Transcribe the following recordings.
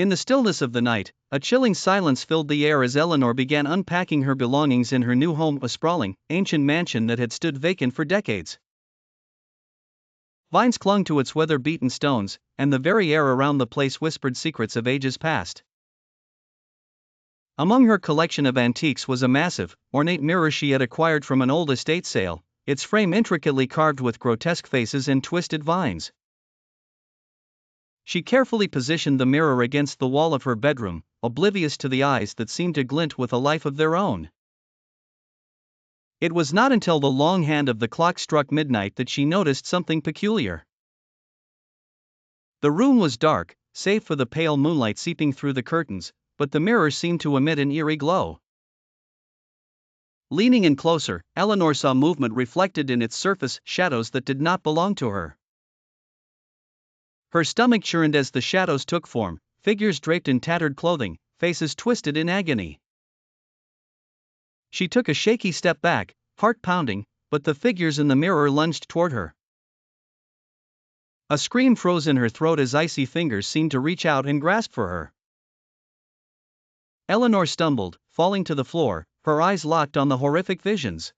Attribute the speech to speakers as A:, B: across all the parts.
A: In the stillness of the night, a chilling silence filled the air as Eleanor began unpacking her belongings in her new home, a sprawling, ancient mansion that had stood vacant for decades. Vines clung to its weather-beaten stones, and the very air around the place whispered secrets of ages past. Among her collection of antiques was a massive, ornate mirror she had acquired from an old estate sale, its frame intricately carved with grotesque faces and twisted vines. She carefully positioned the mirror against the wall of her bedroom, oblivious to the eyes that seemed to glint with a life of their own. It was not until the long hand of the clock struck midnight that she noticed something peculiar. The room was dark, save for the pale moonlight seeping through the curtains, but the mirror seemed to emit an eerie glow. Leaning in closer, Eleanor saw movement reflected in its surface, shadows that did not belong to her. Her stomach churned as the shadows took form, figures draped in tattered clothing, faces twisted in agony. She took a shaky step back, heart pounding, but the figures in the mirror lunged toward her. A scream froze in her throat as icy fingers seemed to reach out and grasp for her. Eleanor stumbled, falling to the floor, her eyes locked on the horrific visions.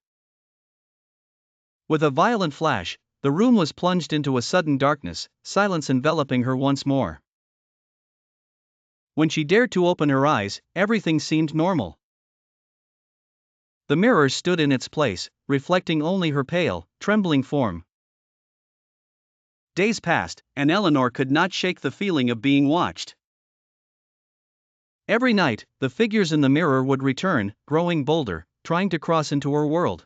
A: With a violent flash, the room was plunged into a sudden darkness, silence enveloping her once more. When she dared to open her eyes, everything seemed normal. The mirror stood in its place, reflecting only her pale, trembling form. Days passed, and Eleanor could not shake the feeling of being watched. Every night, the figures in the mirror would return, growing bolder, trying to cross into her world.